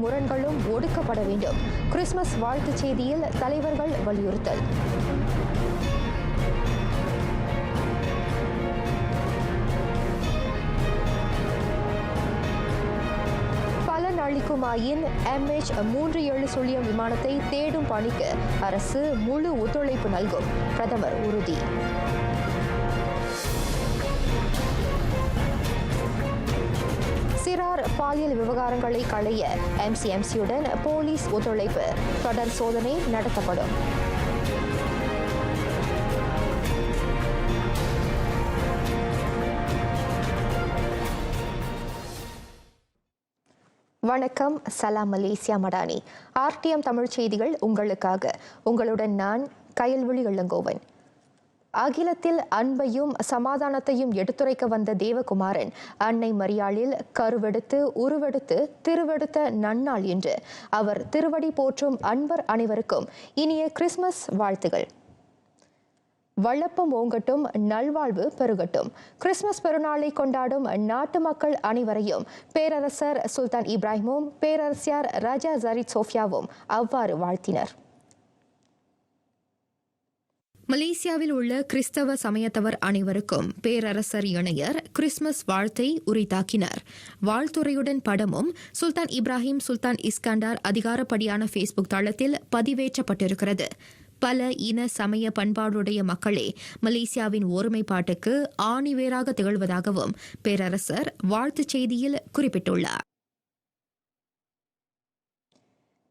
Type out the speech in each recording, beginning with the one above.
முரண்களும் ஒடுக்கப்பட வேண்டும். கிறிஸ்துமஸ் வாழ்த்துச் செய்தியில் தலைவர்கள் வலியுறுத்தல். அளிக்குமாயின் MH370 விமானத்தை தேடும் பணிக்கு அரசு முழு ஒத்துழைப்பு நல்கும். பிரதமர் உறுதி. சிறார் பாலியல் விவகாரங்களை களைய MCMCயுடன் போலீஸ் ஒத்துழைப்பு. தொடர் சோதனை நடத்தப்படும். வணக்கம். சலாம் மலேசியா மடானி. RTM தமிழ் செய்திகள் உங்களுக்காக. உங்களுடன் நான் கயல்விழி இளங்கோவன். அகிலத்தில் அன்பையும் சமாதானத்தையும் எடுத்துரைக்க வந்த தேவகுமாரன் அன்னை மரியாளில் கருவெடுத்து உருவெடுத்து திருவெடுத்த நன்னாள் என்று அவர் திருவடி போற்றும் அன்பர் அனைவருக்கும் இனிய கிறிஸ்துமஸ் வாழ்த்துகள். வளப்பம் ஓங்கட்டும், நல்வாழ்வு பெருகட்டும். கிறிஸ்துமஸ் பெருநாளை கொண்டாடும் நாட்டு மக்கள் அனைவரையும் பேரரசர் சுல்தான் இப்ராஹிமும் பேரரசியார் ராஜா ஜரீத் சோஃபியாவும் அவ்வாறு வாழ்த்தினர். மலேசியாவில் உள்ள கிறிஸ்தவ சமயத்தவர் அனைவருக்கும் பேரரசர் இணையர் கிறிஸ்துமஸ் வாழ்த்தை உரித்தாக்கினர். வாழ்த்துறையுடன் படமும் சுல்தான் இப்ராஹிம் சுல்தான் இஸ்கண்டார் அதிகாரப்படியான ஃபேஸ்புக் தளத்தில் பதிவேற்றப்பட்டிருக்கிறது. பல இன சமய பண்பாடுடைய மக்களே மலேசியாவின் ஒருமைப்பாட்டுக்கு ஆணிவேராக திகழ்வதாகவும் பேரரசர் வாழ்த்துச் செய்தியில் குறிப்பிட்டுள்ளார்.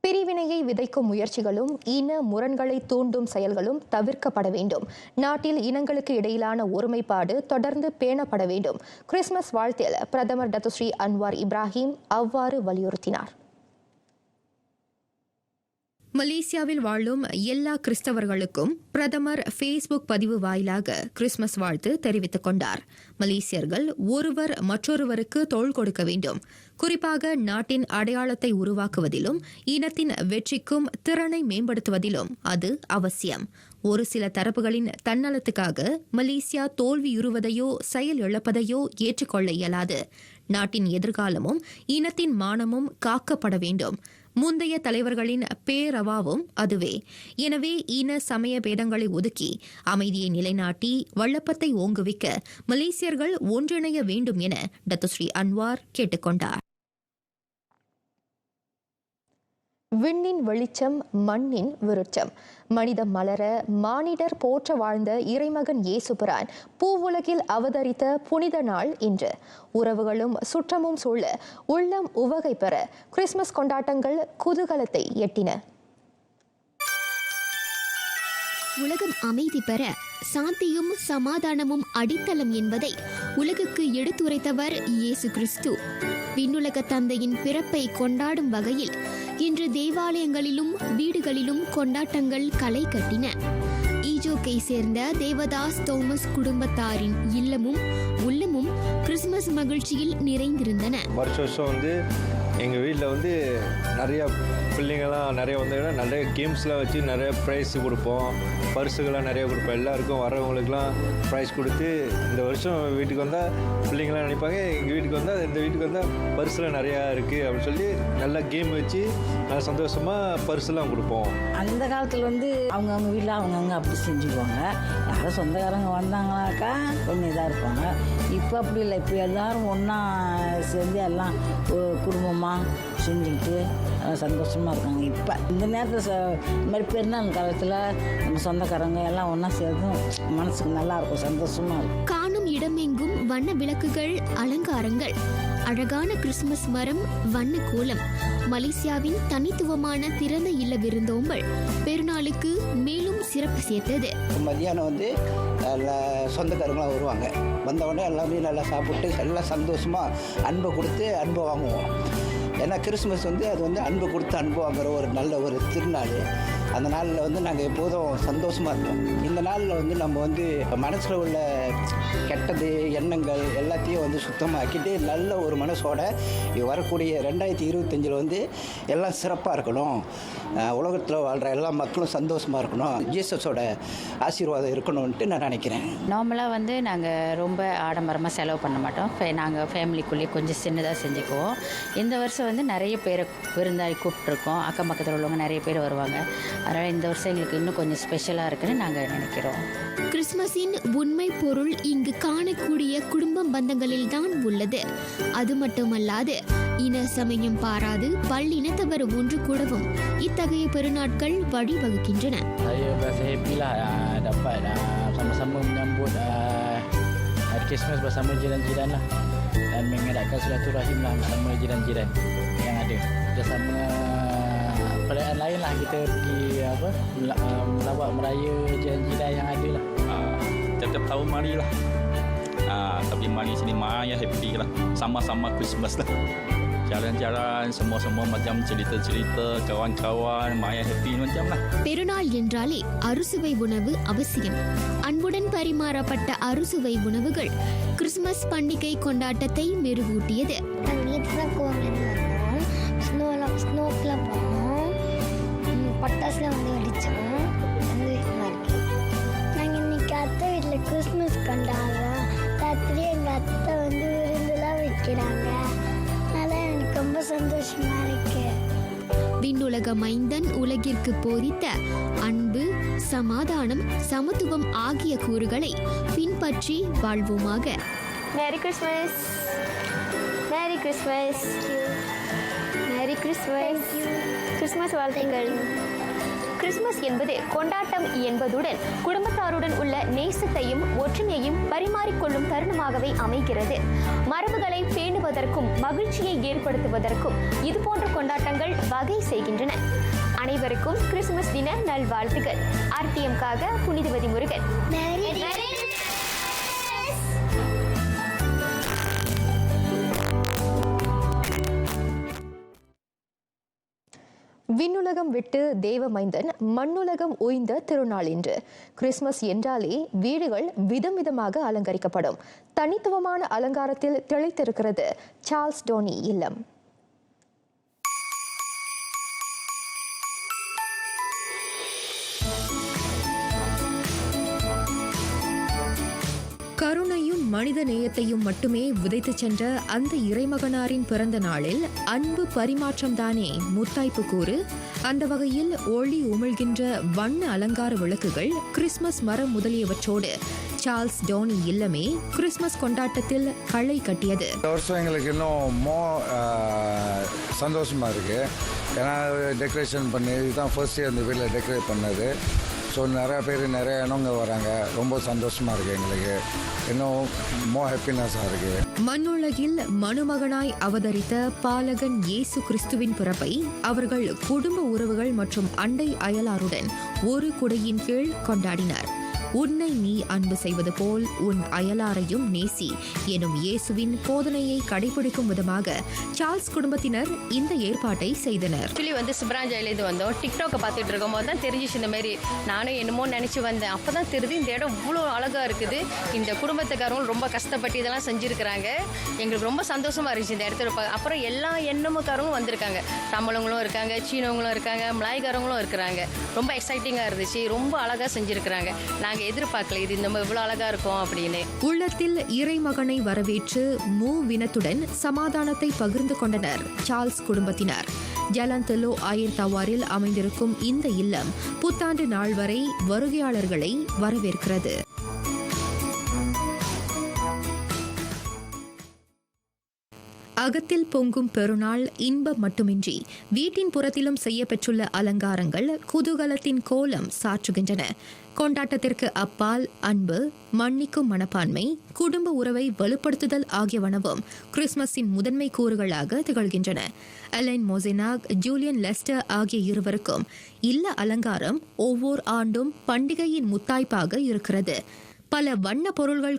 பிரிவினையை விதைக்கும் முயற்சிகளும் இன முரண்களை தூண்டும் செயல்களும் தவிர்க்கப்பட வேண்டும். நாட்டில் இனங்களுக்கு இடையிலான ஒருமைப்பாடு தொடர்ந்து பேணப்பட வேண்டும். கிறிஸ்துமஸ் வாழ்த்தில் பிரதமர் டத்துஸ்ரீ அன்வார் இப்ராஹிம் அவ்வாறு வலியுறுத்தினார். மலேசியாவில் வாழும் எல்லா கிறிஸ்தவர்களுக்கும் பிரதமர் ஃபேஸ்புக் பதிவு வாயிலாக கிறிஸ்துமஸ் வாழ்த்து தெரிவித்துக் கொண்டார். மலேசியர்கள் ஒருவர் மற்றொருவருக்கு தோள் கொடுக்க வேண்டும். குறிப்பாக நாட்டின் அடையாளத்தை உருவாக்குவதிலும் இனத்தின் வெற்றிக்கும் திறனை மேம்படுத்துவதிலும் அது அவசியம். ஒரு சில தரப்புகளின் தன்னலத்துக்காக மலேசியா தோல்வியுறுவதையோ செயல் இழப்பதையோ ஏற்றுக்கொள்ள இயலாது. நாட்டின் எதிர்காலமும் இனத்தின் மானமும் காக்கப்பட வேண்டும். முந்தைய தலைவர்களின் பேரவாவும் அதுவே. எனவே இன சமய பேதங்களை ஒதுக்கி அமைதியை நிலைநாட்டி வளப்பத்தை ஓங்குவிக்க மலேசியர்கள் ஒன்றிணைய வேண்டும் என டத்துஸ்ரீ அன்வார் கேட்டுக்கொண்டார். விண்ணின் வெளிச்சம், மண்ணின் விருட்சம். மனிதம் மலர மானிடர் போற்ற வாழ்ந்த இறைமகன் இயேசுபிரான் பூவுலகில் அவதரித்த புனித நாள் இன்று. உறவுகளும் சுற்றமும் சூழ உள்ளம் உவகை பெற கிறிஸ்துமஸ் கொண்டாட்டங்கள் குதூகலத்தை எட்டின. உலகம் அமைதி பெற சாந்தியும் சமாதானமும் அடித்தளம் என்பதை உலகுக்கு எடுத்துரைத்தவர் இயேசு கிறிஸ்து. விண்ணுலக தந்தையின் பிறப்பை கொண்டாடும் வகையில் இன்று தேவாலயங்களிலும் வீடுகளிலும் கொண்டாட்டங்கள் களை கட்டின. ஈஜோக்கை சேர்ந்த தேவதாஸ் தோமஸ் குடும்பத்தாரின் இல்லமும் உள்ளமும் கிறிஸ்துமஸ் மகிழ்ச்சியில் நிறைந்திருந்தன. வருஷம் எங்கள் வீட்டில் நிறையா பிள்ளைங்கள்லாம் நிறைய நிறைய கேம்ஸ்லாம் வச்சு நிறைய ப்ரைஸ் கொடுப்போம், பரிசுகள்லாம் நிறையா கொடுப்போம். எல்லாருக்கும் வரவங்களுக்குலாம் ப்ரைஸ் கொடுத்து இந்த வருஷம் வீட்டுக்கு வந்தால் பிள்ளைங்களாம் நினைப்பாங்க, எங்கள் வீட்டுக்கு வந்தால் இந்த வீட்டுக்கு வந்தால் பரிசுலாம் நிறையா இருக்குது அப்படின்னு சொல்லி நல்லா கேம் வச்சு நல்லா சந்தோஷமாக பரிசுலாம் கொடுப்போம். அந்த காலத்தில் அவங்க வீட்டில் அவங்கவுங்க அப்படி செஞ்சுக்குவாங்க. யாரும் சொந்தக்காரங்க வந்தாங்கனாக்கா கொஞ்சம் இதாக இருப்பாங்க. இப்போ அப்படி இல்லை. இப்போ எல்லோரும் ஒன்றா சேர்ந்து எல்லாம் குடும்பமாக செஞ்சுக்கிட்டு சந்தோஷமாக இருக்காங்க. இப்போ இந்த நேரத்தில் இந்த மாதிரி பெருநாள் காலத்தில் நம்ம சொந்தக்காரங்க எல்லாம் ஒன்றா சேர்ந்து மனசுக்கு நல்லா இருக்கும், சந்தோஷமாக இருக்கும். காணும் இடமெங்கும் வண்ண விளக்குகள், அலங்காரங்கள், அழகான கிறிஸ்துமஸ் மரம், வண்ண கோலம். மலேசியாவின் தனித்துவமான திறந்த இல்ல விருந்தோம்பல் பெருநாளுக்கு மேலும் சிறப்பு சேர்த்தது. மதியானம் சொந்தக்காரங்களாம் வருவாங்க. வந்தவுடனே எல்லாமே நல்லா சாப்பிட்டு எல்லாம் சந்தோஷமாக அன்பை கொடுத்து அன்பை வாங்குவோம். ஏன்னா கிறிஸ்துமஸ் அது அன்பை கொடுத்து அன்பு வாங்குற ஒரு நல்ல ஒரு திருநாள். அந்த நாளில் வந்து நாங்கள் எப்போதும் சந்தோஷமாக இருப்போம். இந்த நாளில் வந்து நம்ம வந்து மனசில் உள்ள கெட்டது எண்ணங்கள் எல்லாத்தையும் வந்து சுத்தமாக்கிட்டு நல்ல ஒரு மனசோட வரக்கூடிய 2025 வந்து எல்லாம் சிறப்பாக இருக்கணும், உலகத்தில் வாழ்கிற எல்லா மக்களும் சந்தோஷமாக இருக்கணும், ஜீசஸோட ஆசீர்வாதம் இருக்கணும்ன்ட்டு நான் நினைக்கிறேன். நார்மலாக வந்து நாங்கள் ரொம்ப ஆடம்பரமாக செலவு பண்ண மாட்டோம். நாங்கள் ஃபேமிலிக்குள்ளேயே கொஞ்சம் சின்னதாக செஞ்சுக்குவோம். இந்த வருஷம் வந்து நிறைய பேரை விருந்தாளி கூப்பிட்ருக்கோம். அக்கம் பக்கத்தில் உள்ளவங்க நிறைய பேர் வருவாங்க. அதனால் இந்த வருஷம் எங்களுக்கு இன்னும் கொஞ்சம் ஸ்பெஷலாக இருக்குன்னு நாங்கள் நினைக்கிறோம். கிறிஸ்துமஸின் உண்மை பொருள் இங்கு காணக்கூடிய குடும்ப பந்தங்களில் தான் உள்ளது. அது மட்டுமல்லாது இன சமயம் பாராது பல்லினத்தவர் ஒன்று கூடவும் இத்தகைய பெருநாட்கள் வழிவகுக்கின்றன. Saya berasa happy lah dapat sama-sama menyambut hari Christmas bersama jiran-jiran lah, dan mengadakan silaturahim lah bersama jiran-jiran yang ada. Kita sama perayaan lain lah, kita pergi melawat meraya jiran-jiran yang ada lah. Tiap-tiap tahun mari lah. Tapi mari sini Maya happy lah. Sama-sama Christmas lah. Jalan-jalan, semua macam cerita-cerita, kawan-kawan, Maya happy macam lah. பெருநாள் என்றாலே அறுசுவை உணவு அவசியம். அன்புடன் பரிமாறப்பட்ட அறுசுவை உணவுகள் Christmas பண்டிகை கொண்டாட்டத்தை மெருகூட்டியது. ஸ்னோக்கில் போனோம், பட்டாசுலாம் வந்து வெடித்தோம். சந்தோஷமாக இருக்கு. நாங்கள் இன்னைக்கு அத்தை வீட்டில் கிறிஸ்மஸ் கொண்டாடுறோம். ராத்திரி எங்கள் அத்தை வந்து விருந்துலாம் வைக்கிறாங்க. அதனால் எனக்கு ரொம்ப சந்தோஷமாக இருக்கு. விண்ணுலக மைந்தன் உலகிற்கு போதித்த அன்பு, சமாதானம், சமத்துவம் ஆகிய கூறுகளை பின்பற்றி வாழ்வோமாக. Merry Christmas, merry Christmas, merry Christmas, Christmas வாழ்த்துக்கள். கிறிஸ்துமஸ் என்பது கொண்டாட்டம் என்பதுடன் குடும்பத்தாருடன் உள்ள நேசத்தையும் ஒற்றுமையையும் பரிமாறிக்கொள்ளும் தருணமாகவே அமைகிறது. மரபுகளை பேணுவதற்கும் மகிழ்ச்சியை ஏற்படுத்துவதற்கும் இதுபோன்ற கொண்டாட்டங்கள் வகை செய்கின்றன. அனைவருக்கும் கிறிஸ்துமஸ் தின நல்வாழ்த்துக்கள். RTM-க்காக புனிதவதி முருகன். விண்ணுலகம் விட்டு தேவமைந்தன் மண்ணுலகம் ஓய்ந்த திருநாள் இன்று. கிறிஸ்துமஸ் என்றாலே வீடுகள் விதம் விதமாக அலங்கரிக்கப்படும். தனித்துவமான அலங்காரத்தில் திளைத்திருக்கிறது சார்ல்ஸ் டோனி இல்லம். கருணையும் மனித நேயத்தையும் மட்டுமே விதைத்து சென்ற அந்த இறைமகனாரின் பிறந்த நாளில் அன்பு பரிமாற்றம் தானே முத்தாய்ப்பு கூறு. அந்த வகையில் ஒளி உமிழ்கின்ற வண்ண அலங்கார விளக்குகள், கிறிஸ்துமஸ் மரம் முதலியவற்றோடு சார்ல்ஸ் டோனி இல்லமே கிறிஸ்துமஸ் கொண்டாட்டத்தில் களை கட்டியது. இந்த வருஷம் எங்களுக்கு இன்னும் சந்தோஷமா இருக்கு. ஏன்னா டெக்கரேஷன் பண்ணி இதுதான் ஃபர்ஸ்ட் இயர் இந்த வீட்டில் டெக்கரேட் பண்ணது. ஸோ நிறையா பேர் நிறைய இனங்க வராங்க. ரொம்ப சந்தோஷமாக இருக்குது எங்களுக்கு. இன்னும் ஹாப்பினஸாக இருக்குது. மண்ணுலகில் மனுமகனாய் அவதரித்த பாலகன் இயேசு கிறிஸ்துவின் பிறப்பை அவர்கள் குடும்ப உறவுகள் மற்றும் அண்டை அயலாருடன் ஒரு குடையின் கீழ் கொண்டாடினர். உன்னை நீ அன்பு செய்வது போல் உன் அயலாரையும் நேசி எனும் இயேசுவின் போதனையை கடைபிடிக்கும் விதமாக சார்ல்ஸ் குடும்பத்தினர் இந்த ஏற்பாட்டை செய்தனர். ஆக்சுவலி வந்து சுப்ராஞ்சாயிலேருந்து வந்தோம். டிக்டாக்கை பார்த்துட்டு இருக்கும் போது தான் தெரிஞ்சிச்சு இந்த மாதிரி. நானும் என்னமோ நினச்சி வந்தேன். அப்போ தான் தெரியுது இந்த இடம் இவ்வளோ அழகாக இருக்குது. இந்த குடும்பத்துக்காரங்களும் ரொம்ப கஷ்டப்பட்டு இதெல்லாம் செஞ்சுருக்கிறாங்க. எங்களுக்கு ரொம்ப சந்தோஷமாக இருந்துச்சு இந்த இடத்துல. அப்புறம் எல்லா எண்ணமுக்காரங்களும் வந்திருக்காங்க. தமிழங்களும் இருக்காங்க, சீனவங்களும் இருக்காங்க, மலாய்க்காரங்களும் இருக்கிறாங்க. ரொம்ப எக்ஸைட்டிங்காக இருந்துச்சு. ரொம்ப அழகாக செஞ்சுருக்கிறாங்க. நாங்கள் எதிர்பார்க்கல இது இந்த இவ்வளோ அழகா இருக்கும் அப்படின்னு. உள்ளத்தில் இறைமகனை வரவேற்று மூவினத்துடன் சமாதானத்தை பகிர்ந்து கொண்டனர் சார்ல்ஸ் குடும்பத்தினர். ஜலந்தலோ ஆயர்தவாரில் அமைந்திருக்கும் இந்த இல்லம் புத்தாண்டு நாள் வரை வருகையாளர்களை வரவேற்கிறது. அகத்தில் பொங்கும் பெருநாள் இன்பம் மட்டுமின்றி வீட்டின் புறத்திலும் செய்யப்பெற்றுள்ள அலங்காரங்கள் குதூகலத்தின் கோலம் சாற்றுகின்றன. கொண்டாட்டத்திற்கு அப்பால் அன்பு, மன்னிக்கும் மனப்பான்மை, குடும்ப உறவை வலுப்படுத்துதல் ஆகியவனவும் கிறிஸ்துமஸின் முதன்மை கூறுகளாக திகழ்கின்றன. அலைன் மோசெனாக், ஜூலியன் லெஸ்டர் ஆகிய இருவருக்கும் இல்ல அலங்காரம் ஒவ்வொரு ஆண்டும் பண்டிகையின் முத்தாய்ப்பாக இருக்கிறது. பல வண்ண பொருள்கள்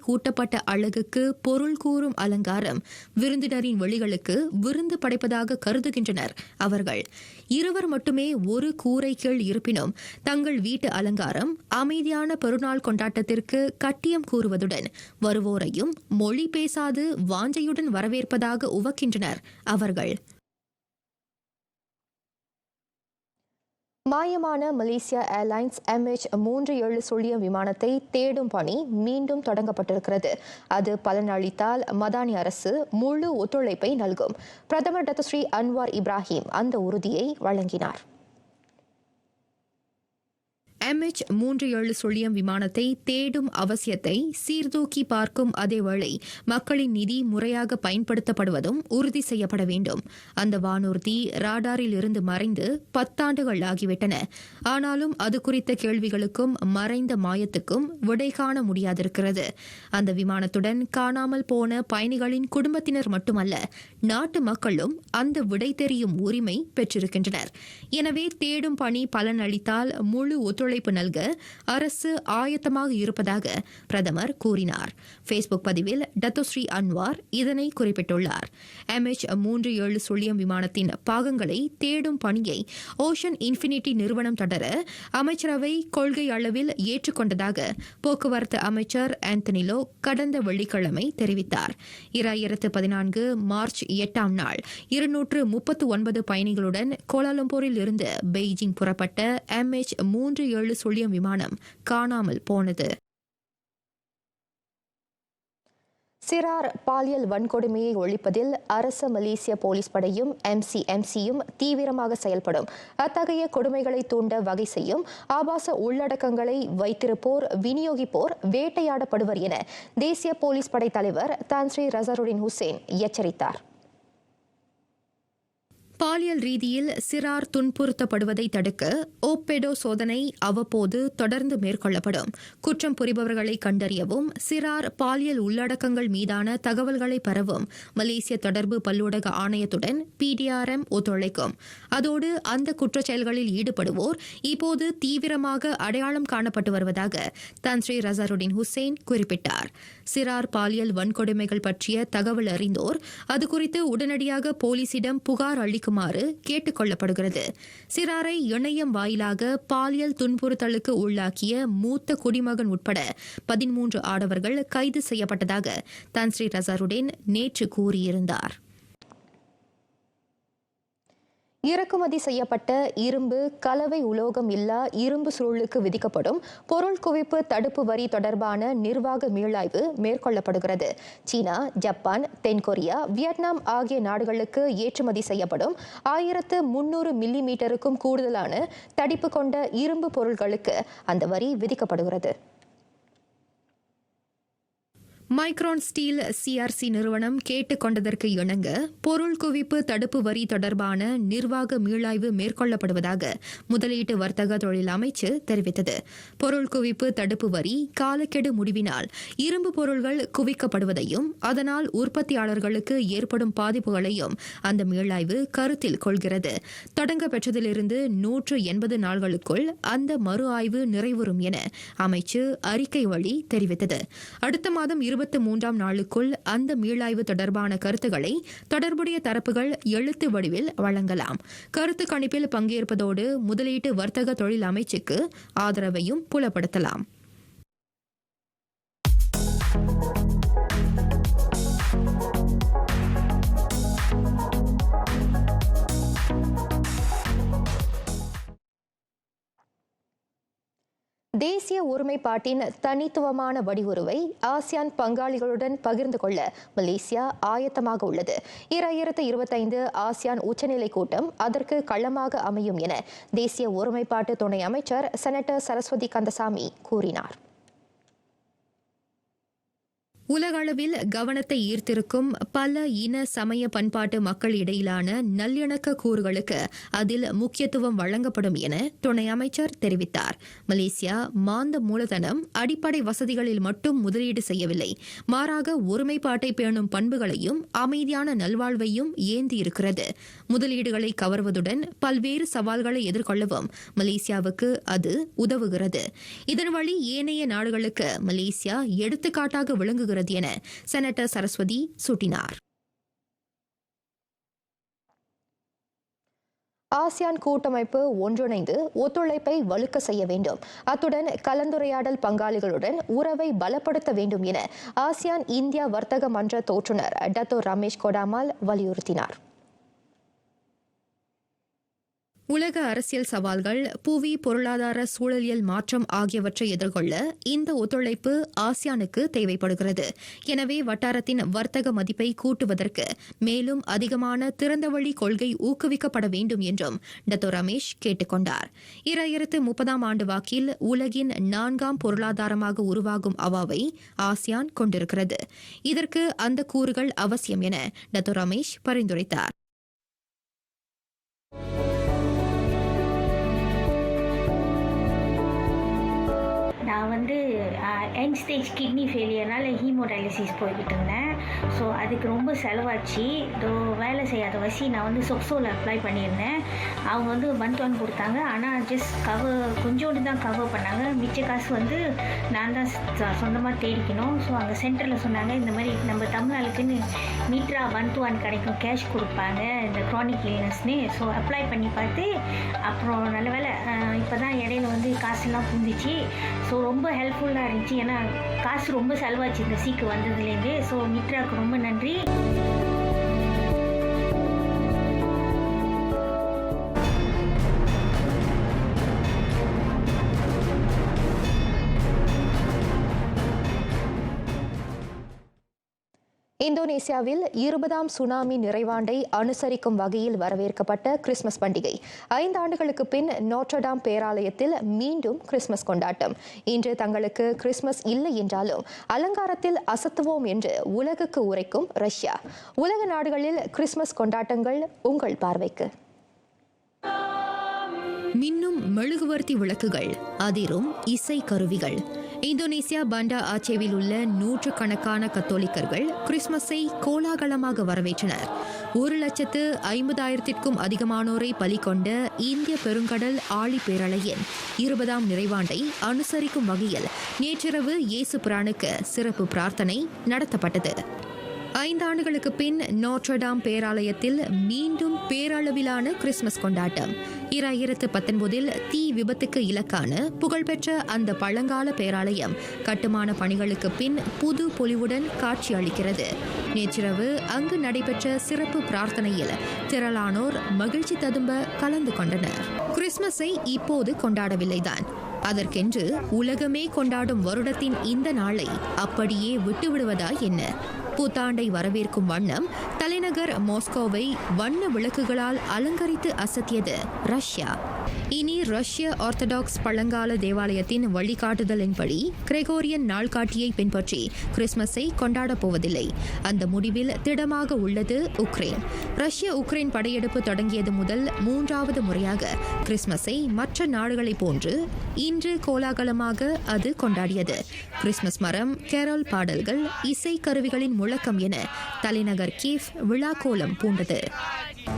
கூட்டப்பட்ட அழகுக்கு பொருள் கூறும் அலங்காரம் விருந்தினரின் வெளிகளுக்கு விருந்து படைப்பதாக கருதுகின்றனர் அவர்கள். இருவர் மட்டுமே ஒரு கூரை கீழ் இருப்பினும் தங்கள் வீட்டு அலங்காரம் அமைதியான பெருநாள் கொண்டாட்டத்திற்கு கட்டியம் கூறுவதுடன் வருவோரையும் மொழி பேசாது வாஞ்சையுடன் வரவேற்பதாக உவக்கின்றனர் அவர்கள். மாயமான மலேசியா ஏர்லைன்ஸ் MH370 விமானத்தை தேடும் பணி மீண்டும் தொடங்கப்பட்டிருக்கிறது. அது பலனளித்தால் மதானி அரசு முழு ஒத்துழைப்பை நல்கும். பிரதமர் டத்தோஸ்ரீ அன்வார் இப்ராஹிம் அந்த உறுதியை வழங்கினார். MH370 விமானத்தை தேடும் அவசியத்தை சீர்தூக்கி பார்க்கும் அதேவேளை மக்களின் நிதி முறையாக பயன்படுத்தப்படுவதும் உறுதி செய்யப்பட வேண்டும். அந்த வானூர்தி ராடாரில் இருந்து மறைந்து 10 ஆண்டுகள் ஆகிவிட்டன. ஆனாலும் அது குறித்த கேள்விகளுக்கும் மறைந்த மாயத்துக்கும் விடை காண முடியாதிருக்கிறது. அந்த விமானத்துடன் காணாமல் போன பயணிகளின் குடும்பத்தினர் மட்டுமல்ல, நாட்டு மக்களும் அந்த விடை தெரியும் உரிமை பெற்றிருக்கின்றனர். எனவே தேடும் பணி பலனளித்தால் முழு ஒத்துழைப்பு நல்க அரசு ஆயத்தமாக இருப்பதாக பிரதமர் கூறினார். ஃபேஸ்புக் பதிவில் டத்தோஸ்ரீ அன்வார் இதனை குறிப்பிட்டுள்ளார். MH370 விமானத்தின் பாகங்களை தேடும் பணியை ஓஷன் இன்ஃபினிட்டி நிறுவனம் தொடர அமைச்சரவை கொள்கை அளவில் ஏற்றுக்கொண்டதாக போக்குவரத்து அமைச்சர் ஆந்தனிலோ கடந்த வெள்ளிக்கிழமை தெரிவித்தார். 2014 மார்ச் 8ஆம் நாள் 239 பயணிகளுடன் கோலாலம்பூரில் இருந்து பெய்ஜிங் புறப்பட்ட MH370 விமானம் காணாமல் போனது. சிறார் பாலியல் வன்கொடுமையை ஒழிப்பதில் அரச மலேசிய போலீஸ் படையும் MCMCயும் தீவிரமாக செயல்படும். அத்தகைய கொடுமைகளை தூண்ட வகை செய்யும் ஆபாச உள்ளடக்கங்களை வைத்திருப்போர், விநியோகிப்போர் வேட்டையாடப்படுவர் என தேசிய போலீஸ் படை தலைவர் தான் ஸ்ரீ ரசாருடின் ஹுசேன் எச்சரித்தார். பாலியல் ரீதியில் சிறார் துன்புறுத்தப்படுவதை தடுக்க ஓப்பெடோ சோதனை அவ்வப்போது தொடர்ந்து மேற்கொள்ளப்படும். குற்றம் புரிபவர்களை கண்டறியவும் சிறார் பாலியல் உள்ளடக்கங்கள் மீதான தகவல்களை பெறவும் மலேசிய தொடர்பு பல்லூடக ஆணையத்துடன் PDRM ஒத்துழைக்கும். அதோடு அந்த குற்றச்செயல்களில் ஈடுபடுவோர் இப்போது தீவிரமாக அடையாளம் காணப்பட்டு வருவதாக தான் ஸ்ரீ ரசாருடின் ஹுசேன் குறிப்பிட்டார். சிறார் பாலியல் வன்கொடுமைகள் பற்றிய தகவல் அறிந்தோர் அது குறித்து உடனடியாக போலீசிடம் புகார் அளிக்குமாறு கேட்டுக் கொள்ளப்படுகிறது. சிறாரை இணையம் வாயிலாக பாலியல் துன்புறுத்தலுக்கு உள்ளாக்கிய மூத்த குடிமகன் உட்பட 13 ஆடவர்கள் கைது செய்யப்பட்டதாக தான் ஸ்ரீ ரசாருடின் நேற்று கூறியிருந்தார். இறக்குமதி செய்யப்பட்ட இரும்பு, கலவை உலோகம் இல்லா இரும்பு சுருளுக்கு விதிக்கப்படும் பொருள் குவிப்பு தடுப்பு வரி தொடர்பான நிர்வாக மீளாய்வு மேற்கொள்ளப்படுகிறது. சீனா, ஜப்பான், தென்கொரியா, வியட்நாம் ஆகிய நாடுகளுக்கு ஏற்றுமதி செய்யப்படும் 1300 மில்லிமீட்டருக்கும் கூடுதலான தடிப்பு கொண்ட இரும்பு பொருட்களுக்கு அந்த வரி விதிக்கப்படுகிறது. மைக்ரான் ஸ்டீல் CRC நிறுவனம் கேட்டுக் கொண்டதற்கு இணங்க பொருள் குவிப்பு தடுப்பு வரி தொடர்பான நிர்வாக மீளாய்வு மேற்கொள்ளப்படுவதாக முதலீட்டு வர்த்தக தொழில் அமைச்சு தெரிவித்தது. பொருள் குவிப்பு தடுப்பு வரி காலக்கெடு முடிவினால் இரும்பு பொருள்கள் குவிக்கப்படுவதையும் அதனால் உற்பத்தியாளர்களுக்கு ஏற்படும் பாதிப்புகளையும் அந்த மீளாய்வு கருத்தில் கொள்கிறது. தொடங்க பெற்றதிலிருந்து 180 நாள்களுக்குள் அந்த மறு ஆய்வு நிறைவுறும் என அமைச்சு அறிக்கை வழி தெரிவித்தது. அடுத்த மாதம் 23ஆம் நாளுக்குள் அந்த மீளாய்வு தொடர்பான கருத்துக்களை தொடர்புடைய தரப்புகள் எழுத்து வடிவில் வழங்கலாம். கருத்து கணிப்பில் பங்கேற்பதோடு முதலீட்டு வர்த்தக தொழில் அமைச்சுக்கு ஆதரவையும் புலப்படுத்தலாம். தேசிய ஒருமைப்பாட்டின் தனித்துவமான வடிவுருவை ஆசியான் பங்காளிகளுடன் பகிர்ந்து கொள்ள மலேசியா ஆயத்தமாக உள்ளது. 2025 ஆசியான் உச்சநிலை கூட்டம் அதற்கு களமாக அமையும் என தேசிய ஒருமைப்பாட்டு துணை அமைச்சர் செனட்டர் சரஸ்வதி கந்தசாமி கூறினார். உலகளவில் கவனத்தை ஈர்த்திருக்கும் பல இன சமய பண்பாட்டு மக்கள் இடையிலான நல்லிணக்க கூறுகளுக்கு அதில் முக்கியத்துவம் வழங்கப்படும் என துணை அமைச்சர் தெரிவித்தார். மலேசியா மாந்த மூலதனம் அடிப்படை வசதிகளில் மட்டும் முதலீடு செய்யவில்லை, மாறாக ஒருமைப்பாட்டை பேணும் பண்புகளையும் அமைதியான நல்வாழ்வையும் ஏந்தியிருக்கிறது. முதலீடுகளை கவர்வதுடன் பல்வேறு சவால்களை எதிர்கொள்ளவும் மலேசியாவுக்கு அது உதவுகிறது. இதன் வழி ஏனைய நாடுகளுக்கு மலேசியா எடுத்துக்காட்டாக விளங்குகிறது என செனட்டர் சரஸ்வதி சுட்டினார். ஆசியான் கூட்டமைப்பு ஒன்றிணைந்து ஒத்துழைப்பை வலுக்க செய்ய வேண்டும், அத்துடன் கலந்துரையாடல் பங்காளிகளுடன் உறவை பலப்படுத்த வேண்டும் என ஆசியான் இந்தியா வர்த்தக மன்ற தோற்றுநர் டத்தோ ரமேஷ் கொடாமால் வலியுறுத்தினார். உலக அரசியல் சவால்கள், புவி பொருளாதார சூழலியல் மாற்றம் ஆகியவற்றை எதிர்கொள்ள இந்த ஒத்துழைப்பு ஆசியானுக்கு தேவைப்படுகிறது. எனவே வட்டாரத்தின் வர்த்தக மதிப்பை கூட்டுவதற்கு மேலும் அதிகமான திறந்தவழி கொள்கை ஊக்குவிக்கப்பட வேண்டும் என்றும் டத்தோ ரமேஷ் கேட்டுக் கொண்டார். 2030 ஆண்டு வாக்கில் உலகின் 4ஆம் பொருளாதாரமாக உருவாகும் அவாவை ஆசியான் கொண்டிருக்கிறது. இதற்கு அந்த கூறுகள் அவசியம் என டத்தோ ரமேஷ் பரிந்துரைத்தார். நான் எண்ட் ஸ்டேஜ் கிட்னி ஃபெயிலியர்னால ஹீமோடயாலிசிஸ் போய்கிட்டு இருந்தேன். ஸோ அதுக்கு ரொம்ப செலவாச்சு. வேலை செய்யாத வசி நான் சொக்ஸோவில் அப்ளை பண்ணியிருந்தேன். அவங்க 1 கொடுத்தாங்க. ஆனால் ஜஸ்ட் கொஞ்சோண்டு தான் கவர் பண்ணாங்க. மிச்ச காசு நான் தான் சொந்தமாக தேடிக்கணும். ஸோ அங்கே சென்டரில் சொன்னாங்க, இந்த மாதிரி நம்ம தமிழ்நாளுக்குன்னு மீட்ரா 1 கிடைக்கும், கேஷ் கொடுப்பாங்க இந்த க்ரானிக் இல்னஸ்னு. ஸோ அப்ளை பண்ணி பார்த்து அப்புறம் நல்ல வேலை இப்போ தான் இடையில காசுலாம் புந்துச்சு. ஸோ ரொம்ப ஹெல்ப்ஃபுல்லாக இருந்துச்சு. ஏன்னா காசு ரொம்ப செலவாச்சு இந்த சீக்கு வந்ததுலேருந்து. ஸோ மித்ராவுக்கு ரொம்ப நன்றி. இந்தோனேசியாவில் 20ஆம் சுனாமி நிறைவாண்டை அனுசரிக்கும் வகையில் வரவேற்கப்பட்ட கிறிஸ்துமஸ் பண்டிகை. 5 ஆண்டுகளுக்கு பின் நோட்ரடாம் பேராலயத்தில் மீண்டும் கிறிஸ்துமஸ் கொண்டாட்டம். இன்று தங்களுக்கு கிறிஸ்துமஸ் இல்லை என்றாலும் அலங்காரத்தில் அசத்துவோம் என்று உலகுக்கு உரைக்கும் ரஷ்யா. உலக நாடுகளில் கிறிஸ்துமஸ் கொண்டாட்டங்கள் உங்கள் பார்வைக்கு. மின்னும் மெழுகுவர்த்தி விளக்குகள், அதிரும் இசை கருவிகள். இந்தோனேசியா பண்டா ஆச்சேவில் உள்ள நூற்றுக்கணக்கான கத்தோலிக்கர்கள் கிறிஸ்துமஸை கோலாகலமாக வரவேற்றனர். 1,50,000க்கும் அதிகமானோரை பலி கொண்ட இந்திய பெருங்கடல் ஆழி பேரலையின் 20ஆம் நிறைவாண்டை அனுசரிக்கும் வகையில் நேற்றிரவு இயேசு பிரானுக்கு சிறப்பு பிரார்த்தனை நடத்தப்பட்டது. 5 ஆண்டுகளுக்கு பின் நோட்ரடாம் பேராலயத்தில் மீண்டும் பேரளவிலான கிறிஸ்துமஸ் கொண்டாட்டம். 2019 தீ விபத்துக்கு இலக்கான புகழ்பெற்ற அந்த பழங்கால பேராலயம் கட்டுமான பணிகளுக்கு பின் புது பொலிவுடன் காட்சியளிக்கிறது. நேற்றிரவு அங்கு நடைபெற்ற சிறப்பு பிரார்த்தனையில் திரளானோர் மகிழ்ச்சி ததும்ப கலந்து கொண்டனர். கிறிஸ்துமஸை இப்போது கொண்டாடவில்லைதான், அதற்கென்று உலகமே கொண்டாடும் வருடத்தின் இந்த நாளை அப்படியே விட்டுவிடுவதா என்ன? புத்தாண்டை வரவேற்கும் வண்ணம் தலைநகர் மாஸ்கோவை வண்ண விளக்குகளால் அலங்கரித்து அசத்தியது ரஷ்யா. இனி ரஷ்ய ஆர்த்தடாக்ஸ் பழங்கால தேவாலயத்தின் வழிகாட்டுதலின்படி கிரெகோரியன் நாள்காட்டியை பின்பற்றி கிறிஸ்துமஸை கொண்டாடப் போவதில்லை. அந்த முடிவில் திடமாக உள்ளது உக்ரைன். ரஷ்ய உக்ரைன் படையெடுப்பு தொடங்கியது முதல் 3வது முறையாக கிறிஸ்துமஸை மற்ற நாடுகளைப் போன்று இன்று கோலாகலமாக அது கொண்டாடியது. கிறிஸ்துமஸ் மரம், கேரல் பாடல்கள், இசை கருவிகளின் முழக்கம் என தலைநகர் கீவ் விழாக்கோலம் பூண்டது.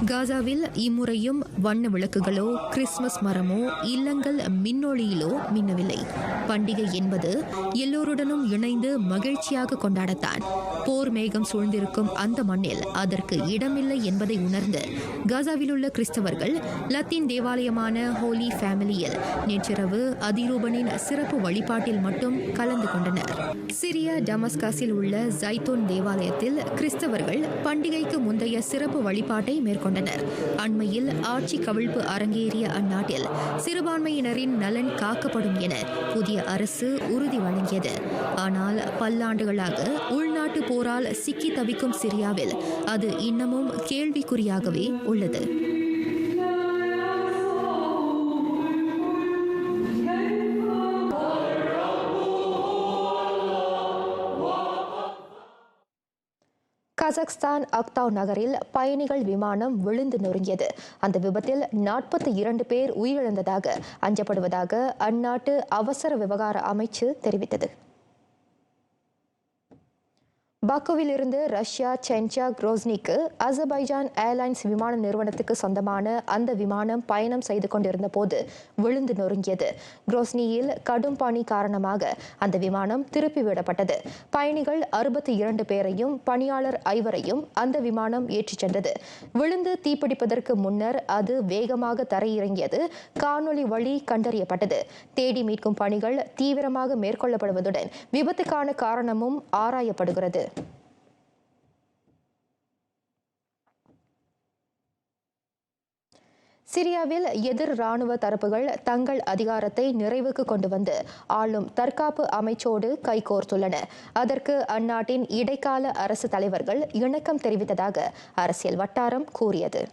காசாவில் இம்முறையும் வண்ண விளக்குகளோ கிறிஸ்துமஸ் மரமோ இல்லங்கள் மின்னொளியிலோ மின்னவில்லை. பண்டிகை என்பது எல்லோருடனும் இணைந்து மகிழ்ச்சியாக கொண்டாடத்தான். போர் மேகம் சூழ்ந்திருக்கும் அந்த மண்ணில் அதற்கு இடமில்லை என்பதை உணர்ந்து காசாவில் உள்ள கிறிஸ்தவர்கள் லத்தீன் தேவாலயமான ஹோலி ஃபேமிலியில் நேற்றிரவு அதிரூபனின் சிறப்பு வழிபாட்டில் மட்டும் கலந்து கொண்டனர். சிரியா டமஸ்கஸில் உள்ள ஜைத்தோன் தேவாலயத்தில் கிறிஸ்தவர்கள் பண்டிகைக்கு முந்தைய சிறப்பு வழிபாட்டை மேற்கொண்டனர். அண்மையில் ஆட்சி கவிழ்ப்பு அரங்கேறிய அந்நாட்டில் சிறுபான்மையினரின் நலன் காக்கப்படும் என புதிய அரசு உறுதி வழங்கியது. ஆனால் பல்லாண்டுகளாக உள்நாட்டு போரால் சிக்கி தவிக்கும் சிரியாவில் அது இன்னமும் கேள்விக்குறியாகவே உள்ளது. கசக்ஸ்தான் அக்தாவ் நகரில் பயணிகள் விமானம் விழுந்து நொறுங்கியது. அந்த விபத்தில் 42 பேர் உயிரிழந்ததாக அஞ்சப்படுவதாக அந்நாட்டு அவசர விவகார அமைச்சு தெரிவித்தது. பாக்குவில் இருந்து ரஷ்யா சென்சா குரோஸ்னிக்கு அசர்பைஜான் ஏர்லைன்ஸ் விமான நிறுவனத்துக்கு சொந்தமான அந்த விமானம் பயணம் செய்து கொண்டிருந்த போது விழுந்து நொறுங்கியது. குரோஸ்னியில் கடும் பனி காரணமாக அந்த விமானம் திருப்பிவிடப்பட்டது. பயணிகள் 62 பேரையும் பணியாளர் 5 அந்த விமானம் ஏற்றிச் சென்றது. விழுந்து தீப்பிடிப்பதற்கு முன்னர் அது வேகமாக தரையிறங்கியது காணொலி வழி கண்டறியப்பட்டது. தேடி மீட்கும் பணிகள் தீவிரமாக மேற்கொள்ளப்படுவதுடன் விபத்துக்கான காரணமும் ஆராயப்படுகிறது. சிரியாவில் எதிர் ராணுவ தரப்புகள் தங்கள் அதிகாரத்தை நிறைவுக்கு கொண்டு வந்து ஆளும் தற்காப்பு அமைச்சோடு கைகோர்த்துள்ளன. அதற்கு அந்நாட்டின் இடைக்கால அரசு தலைவர்கள் இணக்கம் தெரிவித்ததாக அரசியல் வட்டாரம் கூறியது.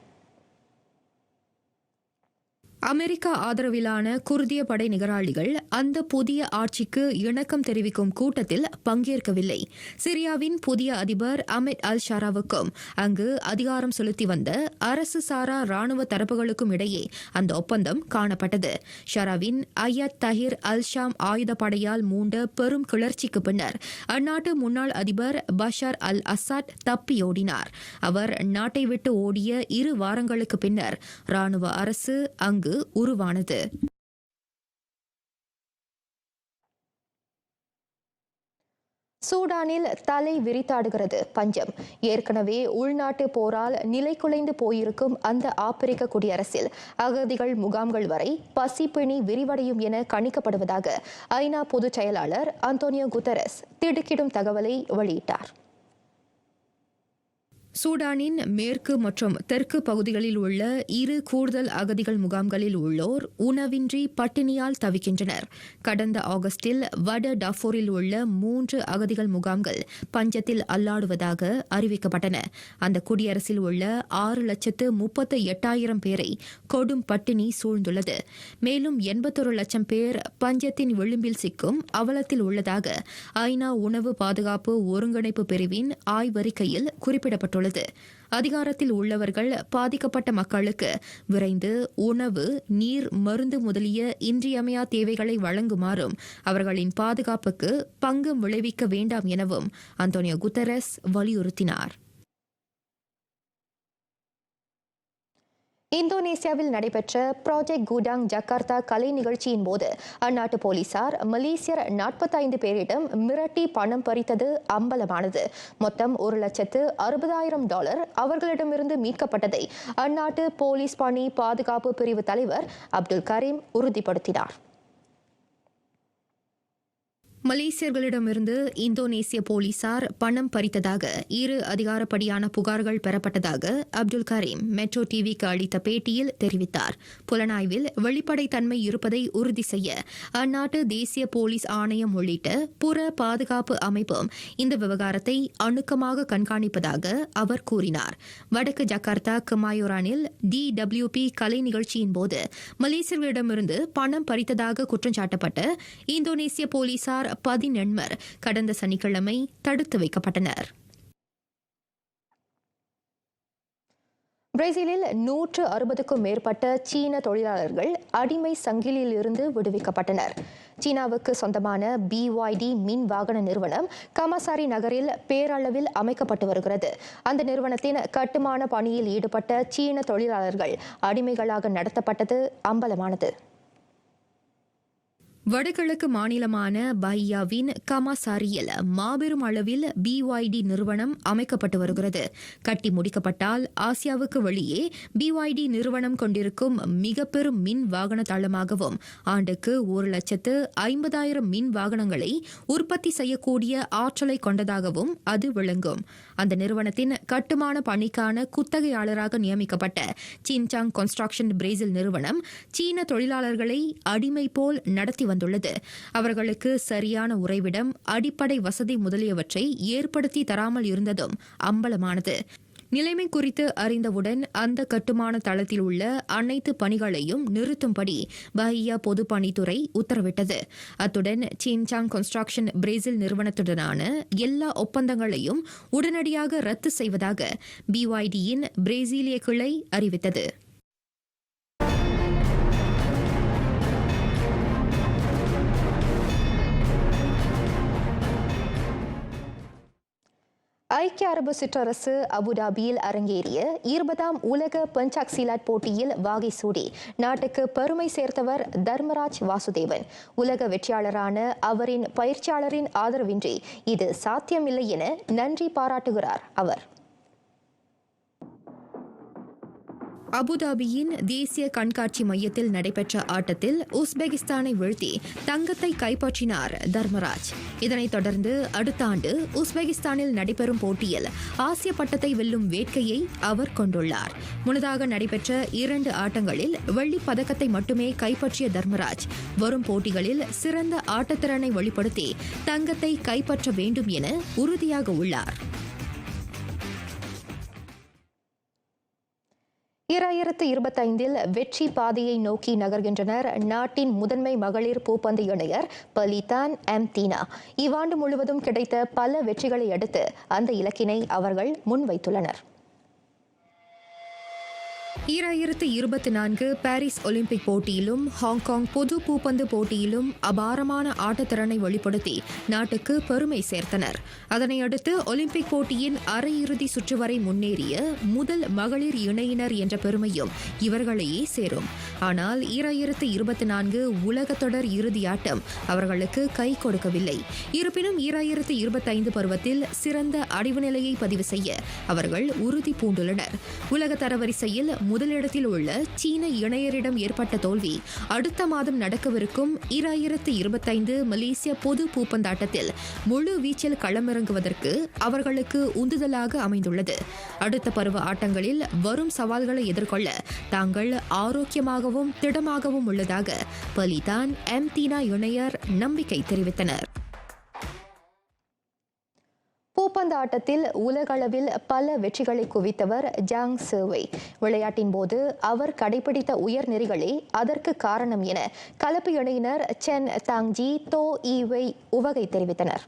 அமெரிக்கா ஆதரவிலான குர்திய படை நிகராளிகள் அந்த புதிய ஆட்சிக்கு இணக்கம் தெரிவிக்கும் கூட்டத்தில் பங்கேற்கவில்லை. சிரியாவின் புதிய அதிபர் அஹ்மத் அல் ஷராவுக்கும் அங்கு அதிகாரம் செலுத்தி வந்த அரசு சாரா ராணுவ தரப்புகளுக்கும் இடையே அந்த ஒப்பந்தம் காணப்பட்டது. ஷராவின் அய்யத் தஹீர் அல் ஷாம் ஆயுதப்படையால் மூண்ட பெரும் கிளர்ச்சிக்கு பின்னர் அந்நாட்டு முன்னாள் அதிபர் பஷார் அல் அசாட் தப்பியோடினார். அவர் நாட்டை விட்டு ஓடிய 2 வாரங்களுக்கு பின்னர் ராணுவ அரசு அங்கு உருவானது. சூடானில் தலை விரித்தாடுகிறது பஞ்சம். ஏற்கனவே உள்நாட்டு போரால் நிலைகுலைந்து போயிருக்கும் அந்த ஆப்பிரிக்க குடியரசில் அகதிகள் முகாம்கள் வரை பசிப்பிணி விரிவடையும் என கணிக்கப்படுவதாக ஐநா பொதுச் செயலாளர் அந்தோனியோ குட்டரஸ் திடுக்கிடும் தகவலை வெளியிட்டார். சூடானின் மேற்கு மற்றும் தெற்கு பகுதிகளில் உள்ள 2 கூடுதல் அகதிகள் முகாம்களில் உள்ளோர் உணவின்றி பட்டினியால் தவிக்கின்றனர். கடந்த ஆகஸ்டில் வட டாஃபோரில் உள்ள 3 அகதிகள் முகாம்கள் பஞ்சத்தில் அல்லாடுவதாக அறிவிக்கப்பட்டன. அந்த குடியரசில் உள்ள 6,38,000 பேரை கொடும் பட்டினி சூழ்ந்துள்ளது. மேலும் 81 லட்சம் பேர் பஞ்சத்தின் விளிம்பில் சிக்கும் அவலத்தில் உள்ளதாக ஐநா உணவு பாதுகாப்பு ஒருங்கிணைப்பு பிரிவின் ஆய்வறிக்கையில் குறிப்பிடப்பட்டுள்ளது. அதிகாரத்தில் உள்ளவர்கள் பாதிக்கப்பட்ட மக்களுக்கு விரைந்து உணவு, நீர், மருந்து முதலிய இன்றியமையா தேவைகளை வழங்குமாறும் அவர்களின் பாதுகாப்புக்கு பங்கம் விளைவிக்க வேண்டாம் எனவும் அந்தோனியோ குட்டரஸ் வலியுறுத்தினார். இந்தோனேசியாவில் நடைபெற்ற ப்ராஜெக்ட் குடாங் ஜகார்த்தா கலை நிகழ்ச்சியின் போது அந்நாட்டு போலீசார் மலேசியர் 45 பேரிடம் மிரட்டி பணம் பறித்தது அம்பலமானது. மொத்தம் $1,60,000 அவர்களிடமிருந்து மீட்கப்பட்டதை அந்நாட்டு போலீஸ் பணி பாதுகாப்பு பிரிவு தலைவர் அப்துல் கரீம் உறுதிப்படுத்தினார். மலேசியர்களிடமிருந்து இந்தோனேசிய போலீசார் பணம் பறித்ததாக 2 அதிகாரப்படியான புகார்கள் பெறப்பட்டதாக அப்துல் கரீம் மெட்ரோ டிவிக்கு அளித்த பேட்டியில் தெரிவித்தார். புலனாய்வில் வெளிப்படைத்தன்மை இருப்பதை உறுதி செய்ய அந்நாட்டு தேசிய போலீஸ் ஆணையம் உள்ளிட்ட புற பாதுகாப்பு அமைப்பும் இந்த விவகாரத்தை அணுக்கமாக கண்காணிப்பதாக அவர் கூறினார். வடக்கு ஜகார்த்தா கமாயோரானில் DWP கலை நிகழ்ச்சியின் போது மலேசியர்களிடமிருந்து பணம் பறித்ததாக குற்றம் சாட்டப்பட்ட இந்தோனேசிய போலீசார் 18 கடந்த சனிக்கிழமை தடுத்து வைக்கப்பட்டனர். பிரேசிலில் 160க்கும் மேற்பட்ட சீன தொழிலாளர்கள் அடிமை சங்கிலியில் இருந்து விடுவிக்கப்பட்டனர். சீனாவுக்கு சொந்தமான BYD மின் வாகன நிறுவனம் கமசாரி நகரில் பேரளவில் அமைக்கப்பட்டு வருகிறது. அந்த நிறுவனத்தின் கட்டுமான பணியில் ஈடுபட்ட சீன தொழிலாளர்கள் அடிமைகளாக நடத்தப்பட்டது அம்பலமானது. வடகிழக்கு மாநிலமான பையாவின் கமாசாரியில் மாபெரும் அளவில் BYD நிறுவனம் அமைக்கப்பட்டு வருகிறது. கட்டி முடிக்கப்பட்டால் ஆசியாவுக்கு வெளியே BYD நிறுவனம் கொண்டிருக்கும் மிக பெரும் மின் வாகன தளமாகவும் ஆண்டுக்கு 1,50,000 மின் வாகனங்களை உற்பத்தி செய்யக்கூடிய ஆற்றலை கொண்டதாகவும் அது விளங்கும். அந்த நிறுவனத்தின் கட்டுமான பணிக்கான குத்தகையாளராக நியமிக்கப்பட்ட சின்சாங் கன்ஸ்ட்ரக்ஷன் பிரேசில் நிறுவனம் சீன தொழிலாளர்களை அடிமை போல் நடத்தி வந்துள்ளது. அவர்களுக்கு சரியான உறைவிடம், அடிப்படை வசதி முதலியவற்றை ஏற்படுத்தி தராமல் இருந்ததும் அம்பலமானது. நிலைமை குறித்து அறிந்தவுடன் அந்த கட்டுமான தளத்தில் உள்ள அனைத்து பணிகளையும் நிறுத்தும்படி பஹியா பொதுப்பணித்துறை உத்தரவிட்டது. அத்துடன் சின்சாங் கன்ஸ்ட்ரக்ஷன் பிரேசில் நிறுவனத்துடனான எல்லா ஒப்பந்தங்களையும் உடனடியாக ரத்து செய்வதாக BYD-யின் பிரேசிலிய கிளை அறிவித்தது. ஐக்கிய அரபு சிற்றரசு அபுதாபியில் அரங்கேறிய 20ஆம் உலக பஞ்சாக் சிலாட் போட்டியில் வாகை சூடி நாட்டுக்கு பெருமை சேர்த்தவர் தர்மராஜ் வாசுதேவன். உலக வெற்றியாளரான அவரின் பயிற்சியாளரின் ஆதரவின்றி இது சாத்தியமில்லை என நன்றி பாராட்டுகிறார் அவர். அபுதாபியின் தேசிய கண்காட்சி மையத்தில் நடைபெற்ற ஆட்டத்தில் உஸ்பெகிஸ்தானை வீழ்த்தி தங்கத்தை கைப்பற்றினார் தர்மராஜ். இதனைத் தொடர்ந்து அடுத்த ஆண்டு உஸ்பெகிஸ்தானில் நடைபெறும் போட்டியில் ஆசிய பட்டத்தை வெல்லும் வேட்கையை அவர் கொண்டுள்ளார். முன்னதாக நடைபெற்ற 2 ஆட்டங்களில் வெள்ளிப் பதக்கத்தை மட்டுமே கைப்பற்றிய தர்மராஜ் வரும் போட்டிகளில் சிறந்த ஆட்டத்திறனை வெளிப்படுத்தி தங்கத்தை கைப்பற்ற வேண்டும் என உறுதியாக உள்ளார். 2025 வெற்றி பாதையை நோக்கி நகர்கின்றனர் நாட்டின் முதன்மை மகளிர் பூப்பந்து இணையர் பலிதான் எம்தீனா. இவ்வாண்டு முழுவதும் கிடைத்த பல வெற்றிகளை அடுத்து அந்த இலக்கினை அவர்கள் முன்வைத்துள்ளனர். 2024 பாரிஸ் ஒலிம்பிக் போட்டியிலும் ஹாங்காங் பொது பூப்பந்து போட்டியிலும் அபாரமான ஆட்டத்திறனை வெளிப்படுத்தி நாட்டுக்கு பெருமை சேர்த்தனர். அதனையடுத்து ஒலிம்பிக் போட்டியின் அரையிறுதி சுற்று வரை முன்னேறிய முதல் மகளிர் இணையினர் என்ற பெருமையும் இவர்களையே சேரும். ஆனால் 2024 உலக தொடர் இறுதியாட்டம் அவர்களுக்கு கை கொடுக்கவில்லை. இருப்பினும் 2025 பருவத்தில் சிறந்த அடைவு நிலையை பதிவு செய்ய அவர்கள் உறுதி பூண்டுள்ளனர். உலக தரவரிசையில் முதலிடத்தில் உள்ள சீன இணையரிடம் ஏற்பட்ட தோல்வி அடுத்த மாதம் நடக்கவிருக்கும் 2025 மலேசிய பொது பூப்பந்தாட்டத்தில் முழு வீச்சில் களமிறங்குவதற்கு அவர்களுக்கு உந்துதலாக அமைந்துள்ளது. அடுத்த பருவ ஆட்டங்களில் வரும் சவால்களை எதிர்கொள்ள தாங்கள் ஆரோக்கியமாகவும் திடமாகவும் உள்ளதாக பலிதான் எம்தீனா இணையர் நம்பிக்கை தெரிவித்தனர். பூப்பந்து ஆட்டத்தில் உலகளவில் பல வெற்றிகளை குவித்தவர் ஜாங் சேவை. விளையாட்டின் போது அவர் கடைபிடித்த உயர்நெறிகளே அதற்கு காரணம் என கலப்பு இணையினர் சென் தாங்ஜி தோ ஈவை உவகை தெரிவித்தனர்.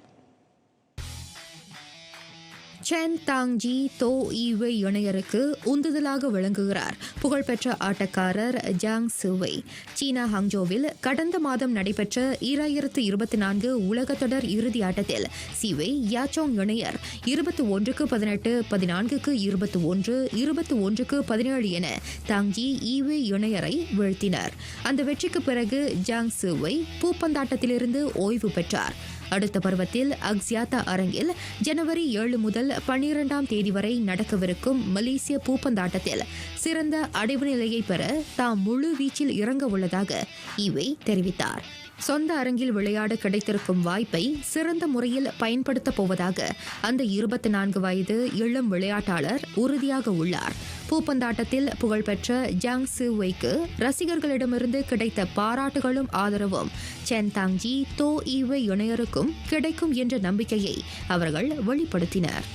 சென் தாங்ஜி தோ ஈவை இணையருக்கு உந்துதலாக விளங்குகிறார் புகழ்பெற்ற ஆட்டக்காரர் ஜாங் சேவை. சீனா ஹாங்ஜோவில் கடந்த மாதம் நடைபெற்ற 2024 உலகத்தொடர் இறுதி ஆட்டத்தில் சிவை யாச்சோங் இணையர் 21-18, 14-21, 21-17 என தாங்ஜி ஈவை இணையரை வீழ்த்தினர். அந்த வெற்றிக்கு பிறகு ஜாங் சேவை பூப்பந்தாட்டத்திலிருந்து ஓய்வு பெற்றார். அடுத்த பருவத்தில் அக்ஸியாத்தா அரங்கில் ஜனவரி 7 முதல் 12ஆம் தேதி வரை நடக்கவிருக்கும் மலேசிய பூப்பந்தாட்டத்தில் சிறந்த அடைவு நிலையை பெற தாம் முழு வீச்சில் இறங்க உள்ளதாக ஈவை தெரிவித்தார். சொந்த அரங்கில் விளையாட கிடைத்திருக்கும் வாய்ப்பை சிறந்த முறையில் பயன்படுத்தப் போவதாக அந்த 24 வயது இளம் விளையாட்டாளர் உறுதியாக உள்ளார். பூப்பந்தாட்டத்தில் புகழ்பெற்ற ஜாங் சேவைக்கு ரசிகர்களிடமிருந்து கிடைத்த பாராட்டுகளும் ஆதரவும் சென் தாங்ஜி தோ ஈவை இணையருக்கும் கிடைக்கும் என்ற நம்பிக்கையை அவர்கள் வெளிப்படுத்தினர்.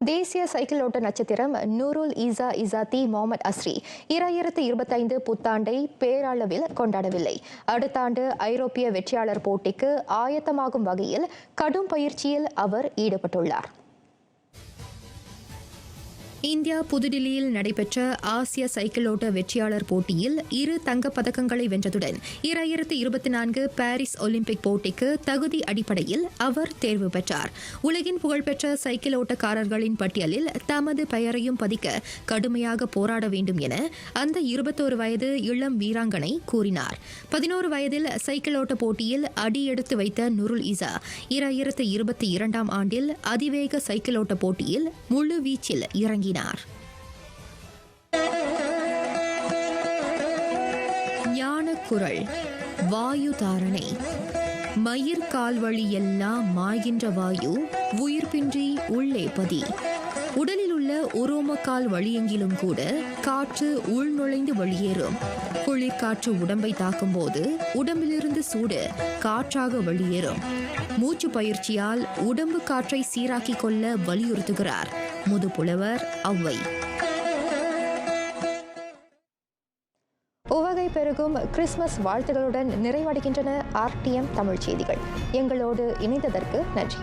தேசிய சைக்கிள் ஓட்ட நட்சத்திரம் நூருல் ஈசா இசாத்தி முகமது அஸ்ரி 2025 புத்தாண்டை பேரளவில் கொண்டாடவில்லை. அடுத்த ஆண்டு ஐரோப்பிய வெற்றியாளர் போட்டிக்கு ஆயத்தமாகும் வகையில் கடும் பயிற்சியில் அவர் ஈடுபட்டுள்ளார். இந்தியா புதுடில்லியில் நடைபெற்ற ஆசிய சைக்கிள் ஓட்ட வெற்றியாளர் போட்டியில் 2 தங்கப் பதக்கங்களை வென்றதுடன் 2024 பாரிஸ் ஒலிம்பிக் போட்டிக்கு தகுதி அடிப்படையில் அவர் தேர்வு பெற்றார். உலகின் புகழ்பெற்ற சைக்கிள் ஓட்டக்காரர்களின் பட்டியலில் தமது பெயரையும் பதிக்க கடுமையாக போராட வேண்டும் என அந்த 21 வயது இளம் வீராங்கனை கூறினார். 11 வயதில் சைக்கிள் ஓட்ட போட்டியில் அடியெடுத்து வைத்த நுருல் ஈசா 2022ஆம் ஆண்டில் அதிவேக சைக்கிள் ஓட்ட போட்டியில் முழு வீச்சில் இறங்கினார். ஞானக்குரல் வாயு தாரணை. மயிர் கால்வழி எல்லாம் மாய்கின்ற வாயு உயிர்பின்றி உள்ளே பதி. உடலில் உள்ள உரோமக்கால் வழியெங்கிலும் கூட காற்று உள்நுழைந்து வெளியேறும். குளிர்காற்று உடம்பை தாக்கும் போது உடம்பிலிருந்து சூடு காற்றாக வெளியேறும். மூச்சு பயிற்சியால் உடம்பு காற்றை சீராக்கிக் கொள்ள வலியுறுத்துகிறார் முதுப்புலவர் ஔவை. உவகை பெருகும் கிறிஸ்துமஸ் வாழ்த்துகளுடன் நிறைவடைகின்றன RTM தமிழ் செய்திகள். எங்களோடு இணைந்ததற்கு நன்றி.